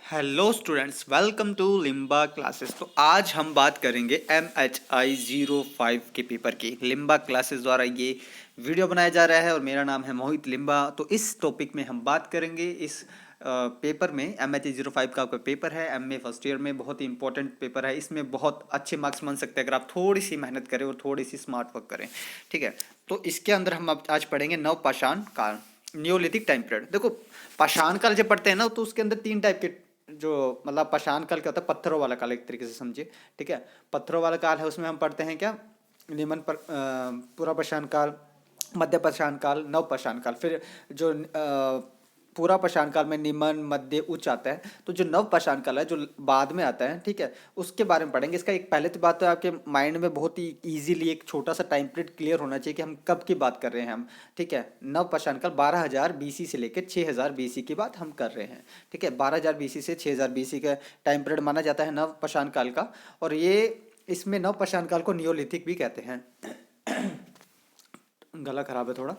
Hello students, welcome to Limba classes. तो आज हम बात करेंगे MHI 05 के पेपर की। लिम्बा क्लासेस द्वारा ये वीडियो बनाया जा रहा है और मेरा नाम है मोहित लिम्बा। तो इस टॉपिक में हम बात करेंगे इस पेपर में। MHI 05 का आपका पेपर है, MA फर्स्ट ईयर में, बहुत ही इंपॉर्टेंट पेपर है। इसमें बहुत अच्छे मार्क्स बन सकते हैं अगर आप थोड़ी सी मेहनत करें और थोड़ी सी स्मार्ट वर्क करें। ठीक है, तो इसके अंदर हम आज पढ़ेंगे नवपाषाण काल, न्योलिथिक टाइम पीरियड। देखो, पाषाण काल जब पढ़ते हैं ना तो उसके अंदर तीन टाइप के, जो मतलब पाषाण काल क्या होता है, पत्थरों वाला काल एक तरीके से समझिए। ठीक है, पत्थरों वाला काल है, उसमें हम पढ़ते हैं क्या, निम्न पर पूरा पाषाण काल, मध्य पाषाण काल, नव पाषाण काल। फिर जो पूरा पाषाण काल में निम्न मध्य उच्च आता है। तो जो नव पाषाण काल है जो बाद में आता है, ठीक है, उसके बारे में पढ़ेंगे। इसका एक पहले तो बात तो आपके माइंड में बहुत ही इजीली एक छोटा सा टाइम पीरियड क्लियर होना चाहिए कि हम कब की बात कर रहे हैं हम। ठीक है, नव पाषाण काल 12,000 BC से लेकर 6,000 BC की बात हम कर रहे हैं। ठीक है, 12,000 BC से 6,000 BC का टाइम पीरियड माना जाता है नव पाषाण काल का। और ये इसमें नव पाषाण काल को नियोलिथिक भी कहते हैं। गला खराब है थोड़ा।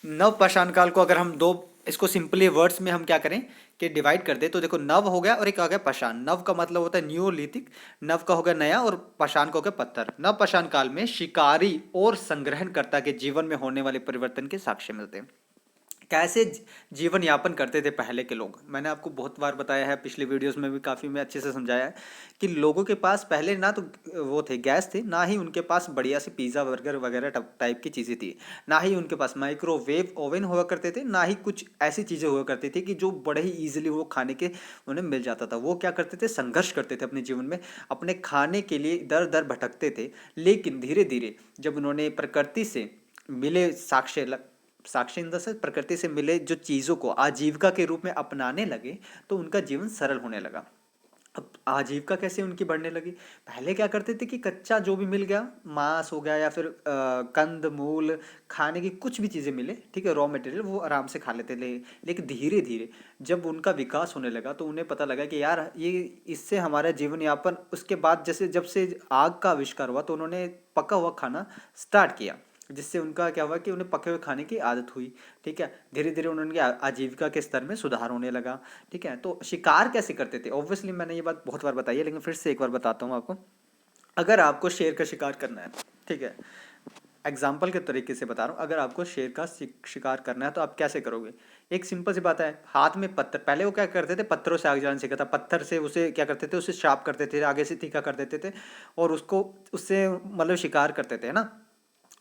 नव पाषाण काल को अगर हम दो, इसको सिंपली वर्ड्स में हम क्या करें कि डिवाइड कर दे, तो देखो नव हो गया और एक आ गया पाषाण। नव का मतलब होता है न्यूलिथिक, नव का हो गया नया, और पाषाण का हो गया पत्थर। नव पाषाण काल में शिकारी और संग्रहणकर्ता के जीवन में होने वाले परिवर्तन के साक्ष्य मिलते हैं। कैसे जीवन यापन करते थे पहले के लोग, मैंने आपको बहुत बार बताया है, पिछले वीडियोस में भी काफ़ी मैं अच्छे से समझाया है कि लोगों के पास पहले ना तो वो थे गैस थे, ना ही उनके पास बढ़िया सी पिज़्ज़ा बर्गर वगैरह टाइप की चीज़ें थी, ना ही उनके पास माइक्रोवेव ओवन हुआ करते थे, ना ही कुछ ऐसी चीज़ें हुआ करती थी कि जो बड़े ही ईजिली वो खाने के उन्हें मिल जाता था। वो क्या करते थे, संघर्ष करते थे अपने जीवन में, अपने खाने के लिए दर दर भटकते थे। लेकिन धीरे धीरे जब उन्होंने प्रकृति से मिले साक्ष्य इन द सेंस प्रकृति से मिले जो चीज़ों को आजीविका के रूप में अपनाने लगे, तो उनका जीवन सरल होने लगा। अब आजीविका कैसे उनकी बढ़ने लगी, पहले क्या करते थे कि कच्चा जो भी मिल गया, मांस हो गया या फिर कंद मूल, खाने की कुछ भी चीज़ें मिले, ठीक है, रॉ मटेरियल, वो आराम से खा लेते थे। लेकिन धीरे धीरे जब उनका विकास होने लगा तो उन्हें पता लगा कि यार ये इससे हमारा जीवन यापन, उसके बाद जैसे जब से आग का आविष्कार हुआ तो उन्होंने पका हुआ खाना स्टार्ट किया, जिससे उनका क्या हुआ कि उन्हें पके हुए खाने की आदत हुई। ठीक है, धीरे धीरे उनकी आजीविका के स्तर में सुधार होने लगा। ठीक है, तो शिकार कैसे करते थे, ऑब्वियसली मैंने ये बात बहुत बार बताई है, लेकिन फिर से एक बार बताता हूँ आपको। अगर आपको शेर का शिकार करना है, ठीक है, एग्जाम्पल के तरीके से बता रहा हूँ, अगर आपको शेर का शिकार करना है तो आप कैसे करोगे। एक सिंपल सी बात है, हाथ में पत्थर, पहले वो क्या करते थे, पत्थरों से आग जलाना सीखा था, पत्थर से उसे क्या करते थे, उसे शार्प करते थे, आगे से तीखा कर देते थे, और उसको उससे मतलब शिकार करते थे, है ना,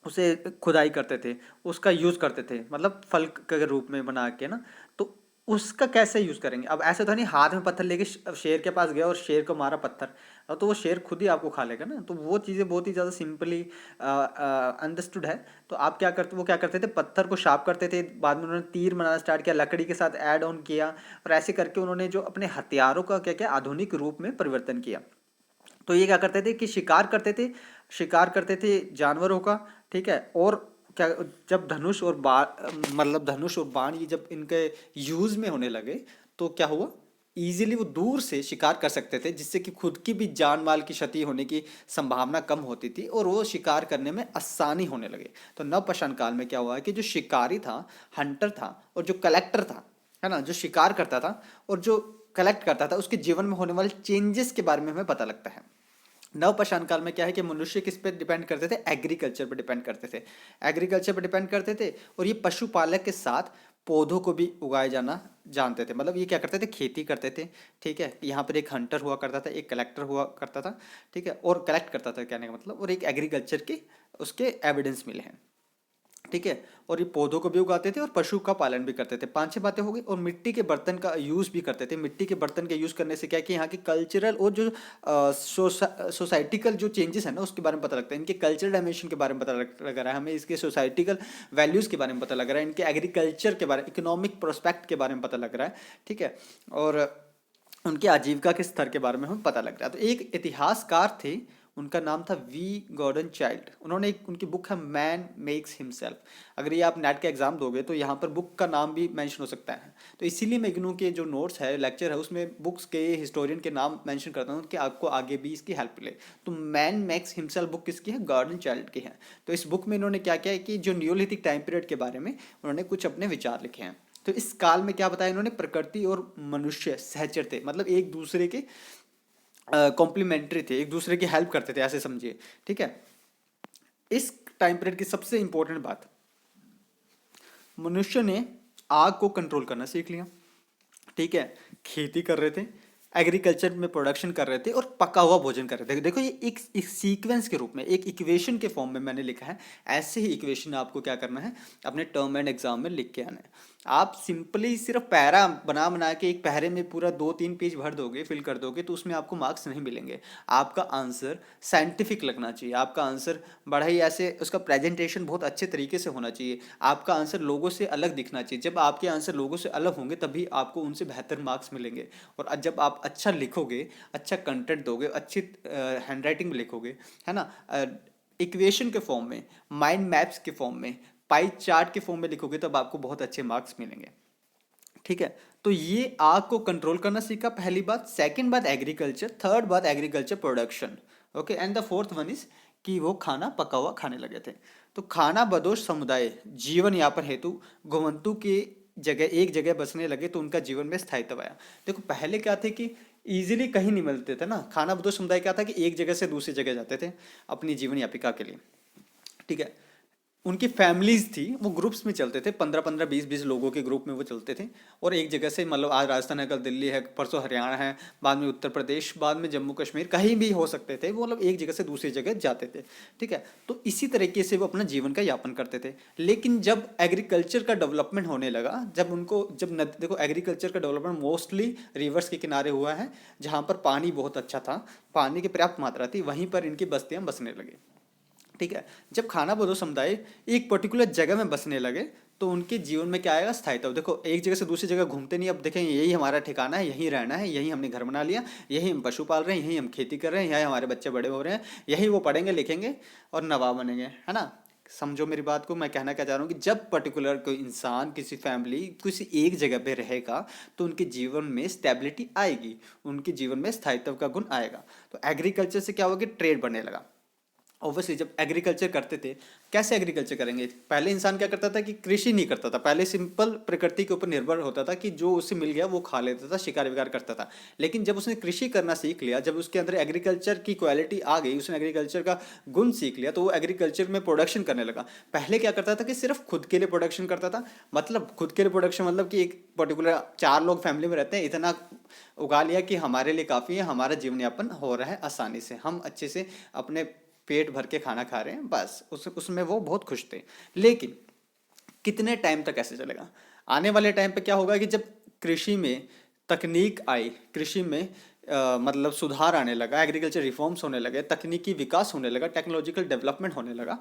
उसे खुदाई करते थे, उसका यूज़ करते थे, मतलब फल के रूप में बना के ना। तो उसका कैसे यूज़ करेंगे, अब ऐसे तो नहीं हाथ में पत्थर लेके शेर के पास गया और शेर को मारा पत्थर, तो वो शेर खुद ही आपको खा लेगा ना। तो वो चीज़ें बहुत ही ज़्यादा सिंपली अंडरस्टूड है। तो आप क्या करते, वो क्या करते थे, पत्थर को शार्प करते थे, बाद में उन्होंने तीर बनाना स्टार्ट किया, लकड़ी के साथ ऐड ऑन किया, और ऐसे करके उन्होंने जो अपने हथियारों का क्या किया, आधुनिक रूप में परिवर्तन किया। तो ये क्या करते थे कि शिकार करते थे, शिकार करते थे जानवरों का। ठीक है, और क्या, जब धनुष और बाण, मतलब धनुष और बाण ये जब इनके यूज में होने लगे, तो क्या हुआ, इजीली वो दूर से शिकार कर सकते थे, जिससे कि खुद की भी जान माल की क्षति होने की संभावना कम होती थी, और वो शिकार करने में आसानी होने लगे। तो नवपाषाण काल में क्या हुआ कि जो शिकारी था, हंटर था, और जो कलेक्टर था, है ना, जो शिकार करता था और जो कलेक्ट करता था, उसके जीवन में होने वाले चेंजेस के बारे में हमें पता लगता है। नवपाषाण काल में क्या है कि मनुष्य किस पे डिपेंड करते थे, एग्रीकल्चर पे डिपेंड करते थे, एग्रीकल्चर पे डिपेंड करते थे। और ये पशुपालक के साथ पौधों को भी उगाए जाना जानते थे, मतलब ये क्या करते थे, खेती करते थे। ठीक है, यहाँ पर एक हंटर हुआ करता था, एक कलेक्टर हुआ करता था। ठीक है, और कलेक्ट करता था कहने का मतलब, और एक एग्रीकल्चर के उसके एविडेंस मिले हैं। ठीक है, और ये पौधों को भी उगाते थे और पशु का पालन भी करते थे। पांच छह बातें हो गई। और मिट्टी के बर्तन का यूज़ भी करते थे। मिट्टी के बर्तन के यूज़ करने से क्या है कि यहाँ की कल्चरल और जो सोसाइटिकल जो चेंजेस है ना, उसके बारे में पता लगता है। इनके कल्चरल डायमेंशन के बारे में पता लग रहा है हमें, इसके सोसाइटिकल वैल्यूज़ के बारे में पता लग रहा है, इनके एग्रीकल्चर के बारे में, इकोनॉमिक प्रोस्पेक्ट के बारे में पता लग रहा है। ठीक है, और उनकी आजीविका के स्तर के बारे में हमें पता लग रहा है। तो एक इतिहासकार थे, उनका नाम था वी गॉर्डन चाइल्ड। उन्होंने एक, उनकी बुक है मैन मेक्स हिमसेल्फ। अगर ये आप नेट का एग्जाम दोगे तो यहाँ पर बुक का नाम भी मेंशन हो सकता है। तो इसीलिए मैं इग्नू के जो नोट्स है, लेक्चर है, उसमें बुक्स के हिस्टोरियन के नाम मेंशन करता हूँ कि आपको आगे भी इसकी हेल्प मिले। तो मैन मेक्स हिमसेल्फ बुक किसकी है, गॉर्डन चाइल्ड की है। तो इस बुक में इन्होंने क्या किया है कि जो न्यूलिथिक टाइम पीरियड के बारे में उन्होंने कुछ अपने विचार लिखे हैं। तो इस काल में क्या बताया इन्होंने, प्रकृति और मनुष्य सहचर थे, मतलब एक दूसरे के कॉम्प्लीमेंट्री थे, एक दूसरे की हेल्प करते थे, ऐसे समझिए। ठीक है, इस टाइम पीरियड की सबसे इंपॉर्टेंट बात, मनुष्य ने आग को कंट्रोल करना सीख लिया। ठीक है, खेती कर रहे थे, एग्रीकल्चर में प्रोडक्शन कर रहे थे और पका हुआ भोजन कर रहे थे। देखो ये एक सीक्वेंस के रूप में, एक इक्वेशन के फॉर्म में मैंने लिखा है। ऐसे ही इक्वेशन आपको क्या करना है, अपने टर्म एंड एग्जाम में लिख के आना है। आप सिंपली सिर्फ पैरा बना बना के एक पैरे में पूरा 2-3 पेज भर दोगे, फिल कर दोगे, तो उसमें आपको मार्क्स नहीं मिलेंगे। आपका आंसर साइंटिफिक लगना चाहिए, आपका आंसर बड़ा ही ऐसे, उसका प्रेजेंटेशन बहुत अच्छे तरीके से होना चाहिए, आपका आंसर लोगों से अलग दिखना चाहिए। जब आपके आंसर लोगों से अलग होंगे तभी आपको उनसे बेहतर मार्क्स मिलेंगे। और जब आप अच्छा लिखोगे, अच्छा कंटेंट दोगे, अच्छी हैंड राइटिंग में लिखोगे, है ना, इक्वेशन के फॉर्म में, माइंड मैप्स के फॉर्म में, पाई चार्ट के फॉर्म में लिखोगे, तब आपको बहुत अच्छे मार्क्स मिलेंगे। ठीक है, तो ये आग को कंट्रोल करना सीखा, पहली बात। सेकंड बात एग्रीकल्चर, थर्ड बात agriculture production. Okay, and the fourth one is कि वो खाना पका हुआ खाने लगे थे। तो खाना बदोश समुदाय जीवन यापन हेतु घुमंतु के जगह एक जगह बसने लगे, तो उनका जीवन में स्थायित्व आया। देखो पहले क्या थे कि इजीली कहीं नहीं मिलते थे ना, खाना बदोश समुदाय क्या था कि एक जगह से दूसरी जगह जाते थे अपनी जीवन यापिका के लिए। ठीक है, उनकी फैमिलीज थी, वो ग्रुप्स में चलते थे, 15-15, 20-20 लोगों के ग्रुप में वो चलते थे। और एक जगह से, मतलब आज राजस्थान है, कल दिल्ली है, परसों हरियाणा है, बाद में उत्तर प्रदेश, बाद में जम्मू कश्मीर, कहीं भी हो सकते थे वो, मतलब एक जगह से दूसरी जगह जाते थे। ठीक है, तो इसी तरीके से वो अपना जीवन का यापन करते थे। लेकिन जब एग्रीकल्चर का डेवलपमेंट होने लगा, जब उनको, जब देखो एग्रीकल्चर का डेवलपमेंट मोस्टली रिवर्स के किनारे हुआ है, जहाँ पर पानी बहुत अच्छा था, पानी की पर्याप्त मात्रा थी, वहीं पर इनकी बस्तियाँ बसने लगे। ठीक है, जब खाना बदो समुदाय एक पर्टिकुलर जगह में बसने लगे, तो उनके जीवन में क्या आएगा, स्थायित्व। देखो एक जगह से दूसरी जगह घूमते नहीं, अब देखें यही हमारा ठिकाना है, यहीं रहना है, यहीं हमने घर बना लिया, यहीं हम पशु पाल रहे हैं, यहीं हम खेती कर रहे हैं, यहीं हमारे बच्चे बड़े हो रहे हैं, यहीं वो पढ़ेंगे लिखेंगे और नवाब बनेंगे, है ना। समझो मेरी बात को, मैं कहना क्या चाह रहा हूँ कि जब पर्टिकुलर कोई इंसान, किसी फैमिली किसी एक जगह पे रहेगा, तो उनके जीवन में स्टेबिलिटी आएगी, उनके जीवन में स्थायित्व का गुण आएगा। तो एग्रीकल्चर से क्या होगा कि ट्रेड बढ़ने लगा। ऑब्वियसली जब एग्रीकल्चर करते थे, कैसे एग्रीकल्चर करेंगे, पहले इंसान क्या करता था कि कृषि नहीं करता था, पहले सिंपल प्रकृति के ऊपर निर्भर होता था कि जो उसे मिल गया वो खा लेता था, शिकार विकार करता था। लेकिन जब उसने कृषि करना सीख लिया, जब उसके अंदर एग्रीकल्चर की क्वालिटी आ गई, उसने एग्रीकल्चर का गुण सीख लिया, तो वो एग्रीकल्चर में प्रोडक्शन करने लगा। पहले क्या करता था कि सिर्फ खुद के लिए प्रोडक्शन करता था, मतलब खुद के लिए प्रोडक्शन मतलब कि एक पर्टिकुलर 4 लोग फैमिली में रहते हैं, इतना उगा लिया कि हमारे लिए काफ़ी है, हमारा जीवन यापन हो रहा है आसानी से, हम अच्छे से अपने पेट भर के खाना खा रहे हैं, बस उसमें वो बहुत खुश थे। लेकिन कितने टाइम तक ऐसे चलेगा, आने वाले टाइम पे क्या होगा कि जब कृषि में तकनीक आई, कृषि में मतलब सुधार आने लगा, एग्रीकल्चर रिफॉर्म्स होने लगे, तकनीकी विकास होने लगा, टेक्नोलॉजिकल डेवलपमेंट होने लगा,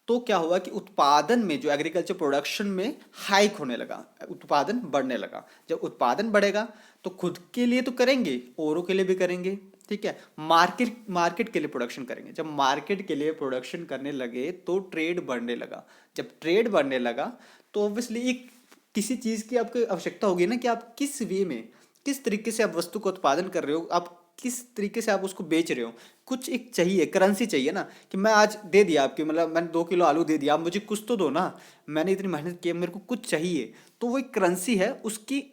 तो क्या हुआ कि उत्पादन में, जो एग्रीकल्चर प्रोडक्शन में हाइक होने लगा, उत्पादन बढ़ने लगा। जब उत्पादन बढ़ेगा तो खुद के लिए तो करेंगे, औरों के लिए भी करेंगे। ठीक है, मार्केट मार्केट के लिए प्रोडक्शन करेंगे, जब मार्केट के लिए प्रोडक्शन करने लगे तो ट्रेड बढ़ने लगा। जब ट्रेड बढ़ने लगा तो ऑब्वियसली एक किसी चीज़ की आपको आवश्यकता होगी ना, कि आप किस वे में, किस तरीके से आप वस्तु को उत्पादन कर रहे हो, आप किस तरीके से आप उसको बेच रहे हो, कुछ एक चाहिए, करेंसी चाहिए ना, कि मैं आज दे दिया आपकी, मतलब मैंने 2 किलो आलू दे दिया, आप मुझे कुछ तो दो ना, मैंने इतनी मेहनत की, मेरे को कुछ चाहिए, तो वो एक करेंसी है, उसकी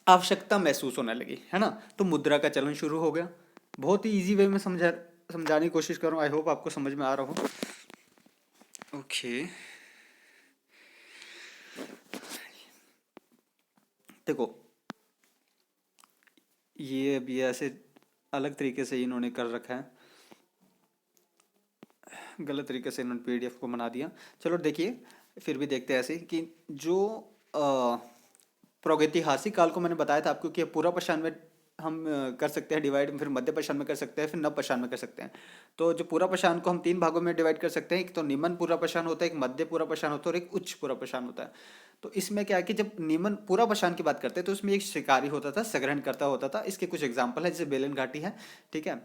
आवश्यकता महसूस होने लगी, है ना। तो मुद्रा का चलन शुरू हो गया। बहुत ही इजी वे में समझाने की कोशिश कर रहा हूँ, आई होप आपको समझ में आ रहा हो। ओके, देखो ये अभी ऐसे अलग तरीके से इन्होंने कर रखा है, गलत तरीके से इन्होंने पीडीएफ को बना दिया। चलो देखिए, फिर भी देखते हैं ऐसे कि जो प्रागैतिहासिक काल को मैंने बताया था आपको कि पूरा पशान में हम कर सकते हैं डिवाइड, फिर मध्य पशान में कर सकते हैं, फिर नव पशान में कर सकते हैं। तो जो पूरा पशान को हम 3 भागों में डिवाइड कर सकते हैं, एक तो निम्न पूरा पशान होता है, एक मध्य पूरा पशान होता है और एक उच्च पूरा पशान होता है। तो इसमें क्या है कि जब निम्न पूरा पशान की बात करते हैं तो उसमें एक शिकारी होता था, संग्रहण करता होता था। इसके कुछ एग्जाम्पल है, जैसे बेलन घाटी है, ठीक है,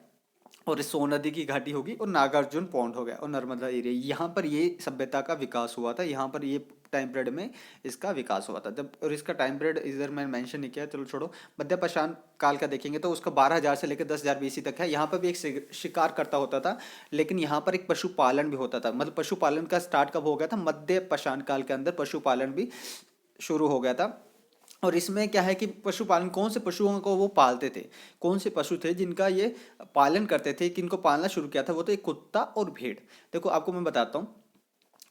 और सोन नदी की घाटी होगी, और नागार्जुन पौंड हो गया, और नर्मदा एरिया, यहाँ पर ये सभ्यता का विकास हुआ था, यहाँ पर ये टाइम पीरियड में इसका विकास हुआ था जब। और इसका टाइम पीरियड इधर मैंने मेंशन नहीं किया, चलो छोड़ो। मध्य पाषाण काल का देखेंगे तो उसका 12,000 से लेकर 10,000 बीसी तक है। यहाँ पर भी एक शिकार करता होता था, लेकिन यहाँ पर एक पशुपालन भी होता था। मतलब पशुपालन का स्टार्ट कब हो गया था, मध्य पाषाण काल के अंदर पशुपालन भी शुरू हो गया था। और इसमें क्या है कि पशुपालन, कौन से पशुओं को वो पालते थे, कौन से पशु थे जिनका ये पालन करते थे, किनको पालना शुरू किया था, वो तो एक कुत्ता और भेड़। देखो आपको मैं बताता हूँ,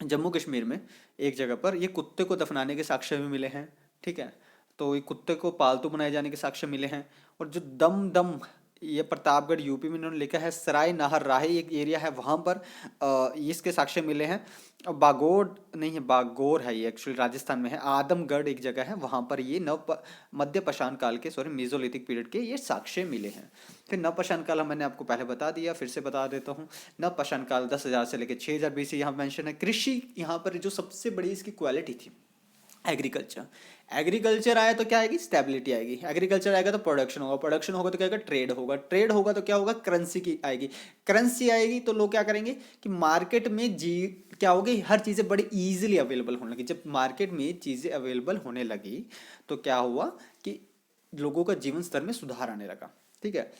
जम्मू कश्मीर में एक जगह पर ये कुत्ते को दफनाने के साक्ष्य भी मिले हैं। ठीक है, तो ये कुत्ते को पालतू बनाए जाने के साक्ष्य मिले हैं। और जो दम दम, ये प्रतापगढ़ यूपी में इन्होंने लिखा है, सराय नाहर राही एक एरिया है वहाँ पर इसके साक्ष्य मिले हैं। और बागोड नहीं है, बागोर है, ये एक्चुअली राजस्थान में है। आदमगढ़ एक जगह है, वहाँ पर ये मध्य पाषाण काल के, सॉरी मेसोलिथिक पीरियड के ये साक्ष्य मिले हैं। फिर नवपाषाण काल मैंने आपको पहले बता दिया, फिर से बता देता हूँ। नवपाषाण काल 10,000 से लेकर 6,000 BC यहाँ मेंशन है। कृषि यहाँ पर जो सबसे बड़ी इसकी क्वालिटी थी, एग्रीकल्चर। एग्रीकल्चर आया तो क्या आएगी, स्टेबिलिटी आएगी। एग्रीकल्चर आएगा तो प्रोडक्शन होगा, प्रोडक्शन होगा तो क्या होगा, ट्रेड होगा, ट्रेड होगा तो क्या होगा, करेंसी की आएगी, करेंसी आएगी तो लोग क्या करेंगे कि मार्केट में जी क्या होगी, हर चीज़ें बड़ी इजीली अवेलेबल होने लगी। जब मार्केट में चीज़ें अवेलेबल होने लगी तो क्या हुआ कि लोगों का जीवन स्तर में सुधार आने लगा। ठीक है,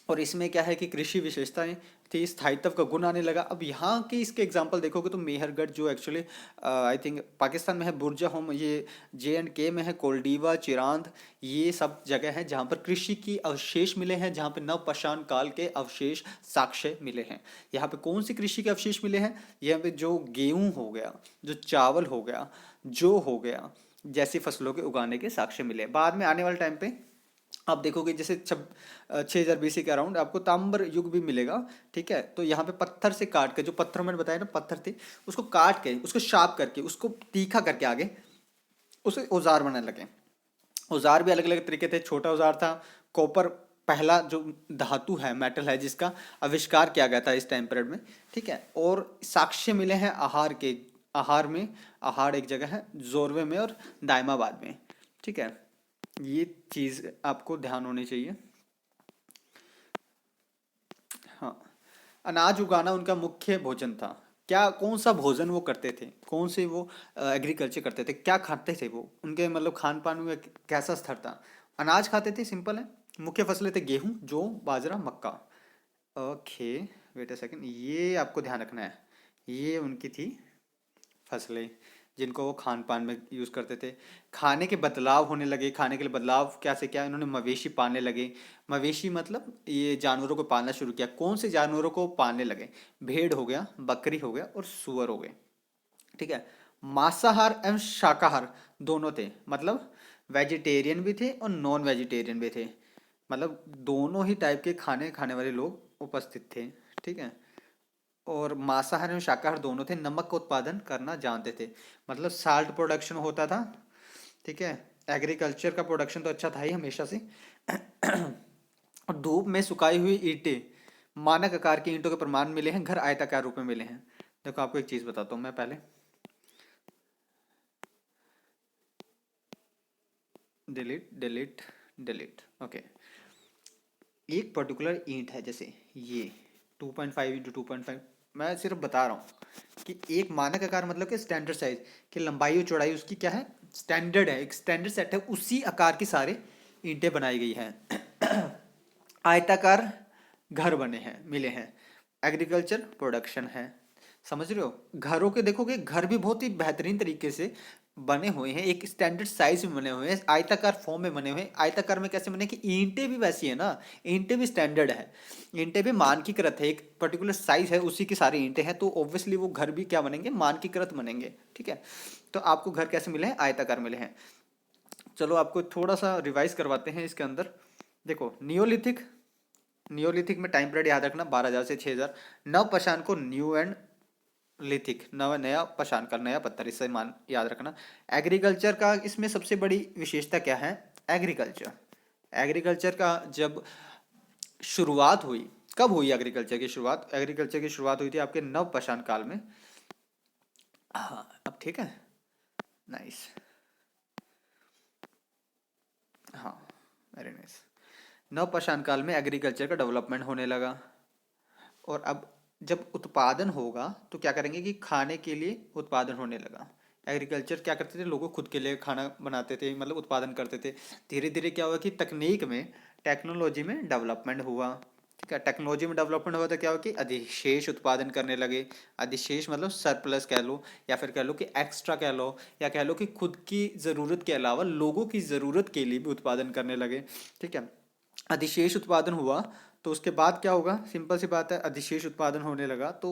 और इसमें क्या है कि कृषि विशेषताएं थी, स्थायित्व का गुण आने लगा। अब यहाँ के इसके एग्जांपल देखोगे तो मेहरगढ़ जो एक्चुअली आई थिंक पाकिस्तान में है, बुरजा होम ये J&K में है, कोलडीवा, चिरांद, ये सब जगह है जहाँ पर कृषि की अवशेष मिले हैं, जहाँ पे नवपाषाण काल के अवशेष साक्ष्य मिले हैं। यहाँ पे कौन सी कृषि के अवशेष मिले हैं, यहाँ पे जो गेहूँ हो गया, जो चावल हो गया, जो हो गया, जैसी फसलों के उगाने के साक्ष्य मिले। बाद में आने वाले टाइम पे आप देखोगे जैसे 6,000 BC के अराउंड आपको ताम्र युग भी मिलेगा। ठीक है, तो यहाँ पे पत्थर से काट के, जो पत्थर मैंने बताया ना पत्थर थे, उसको काट के, उसको शार्प करके, उसको तीखा करके आगे उसे औजार बनाने लगे। औजार भी अलग अलग तरीके थे। छोटा औजार था, कॉपर पहला जो धातु है, मेटल है, जिसका आविष्कार किया गया था इस टाइम पीरियड में। ठीक है, और साक्ष्य मिले हैं आहार के, आहार में, आहार एक जगह है जोरवे में और दायमाबाद में। ठीक है, ये चीज़ आपको ध्यान होनी चाहिए। हाँ, अनाज उगाना उनका मुख्य भोजन था। क्या, कौन सा भोजन वो करते थे, कौन से वो एग्रीकल्चर करते थे, क्या खाते थे वो, उनके मतलब खान पान में कैसा स्तर था। अनाज खाते थे, सिंपल है। मुख्य फसलें थे गेहूं, जौ, बाजरा, मक्का। ओके, वेट अ सेकंड, ये आपको ध्यान रखना है, ये उनकी थी फसलें जिनको वो खान पान में यूज़ करते थे। खाने के बदलाव होने लगे, खाने के लिए बदलाव क्या से क्या, इन्होंने मवेशी पालने लगे। मवेशी मतलब ये जानवरों को पालना शुरू किया। कौन से जानवरों को पालने लगे, भेड़ हो गया, बकरी हो गया और सूअर हो गए। ठीक है, मांसाहार एवं शाकाहार दोनों थे, मतलब वेजिटेरियन भी थे और नॉन वेजिटेरियन भी थे, मतलब दोनों ही टाइप के खाने खाने वाले लोग उपस्थित थे। ठीक है, और मांसाहार एवं शाकाहार दोनों थे। नमक का उत्पादन करना जानते थे, मतलब साल्ट प्रोडक्शन होता था। ठीक है, एग्रीकल्चर का प्रोडक्शन तो अच्छा था ही हमेशा से। और धूप में सुखाई हुई ईंटें, मानक आकार की ईंटों के प्रमाण मिले हैं, घर आयताकार रूप में मिले हैं। देखो आपको एक चीज बताता हूँ मैं पहले, डिलीट डिलीट डिलीट। ओके, एक पर्टिकुलर ईंट है, जैसे ये 2.5 × 2.5, मैं सिर्फ बता रहा हूँ कि एक मानक आकार मतलब कि स्टैंडर्ड साइज की लंबाई और चौड़ाई उसकी क्या है, स्टैंडर्ड है, एक स्टैंडर्ड सेट है, उसी आकार की सारे ईंटें बनाई गई हैं। आयताकार घर बने हैं, मिले हैं, एग्रीकल्चर प्रोडक्शन है। समझ रहे हो, घरों के देखोगे घर भी बहुत ही बेहतरीन तरीके से बने हुए हैं, एक स्टैंडर्ड साइज में बने हुए हैं, आयताकार फॉर्म में बने हुए हैं। आयताकार में कैसे बने कि ईंटें भी वैसी है ना, ईंटें भी स्टैंडर्ड है, ईंटें भी मानकीकृत है, एक पर्टिकुलर साइज है, उसी की सारी ईंटें हैं, तो ऑब्वियसली वो घर भी क्या बनेंगे, मानकीकृत बनेंगे। ठीक है, तो आपको घर कैसे मिले हैं, आयताकार मिले हैं। चलो आपको थोड़ा सा रिवाइज करवाते हैं इसके अंदर। देखो नियोलिथिक, नियोलिथिक में टाइम पीरियड याद रखना 12,000 से 6,000। नवपाषाण को न्यू एंड लिथिक, नवा नया पाषाण काल, नया पत्थर, इससे मान याद रखना। एग्रीकल्चर का इसमें सबसे बड़ी विशेषता क्या है, एग्रीकल्चर, एग्रीकल्चर का जब शुरुआत हुई, कब हुई एग्रीकल्चर की शुरुआत, एग्रीकल्चर की शुरुआत हुई थी आपके नवपाषाण काल में। हाँ अब ठीक है, नाइस, हाँ वेरी नाइस। नवपाषाण काल में एग्रीकल्चर का डेवलपमेंट होने लगा, और अब जब उत्पादन होगा तो क्या करेंगे कि खाने के लिए उत्पादन होने लगा। एग्रीकल्चर क्या करते थे, लोगों खुद के लिए खाना बनाते थे, मतलब उत्पादन करते थे। धीरे धीरे क्या हुआ कि तकनीक में, टेक्नोलॉजी में डेवलपमेंट हुआ। ठीक है। टेक्नोलॉजी में डेवलपमेंट हुआ तो क्या हो कि अधिशेष उत्पादन करने लगे। अधिशेष मतलब सरप्लस कह लो, या फिर कह लो कि एक्स्ट्रा कह लो, या कह लो कि खुद की ज़रूरत के अलावा लोगों की ज़रूरत के लिए भी उत्पादन करने लगे। ठीक है। अधिशेष उत्पादन हुआ तो उसके बाद क्या होगा, सिंपल सी बात है, अधिशेष उत्पादन होने लगा तो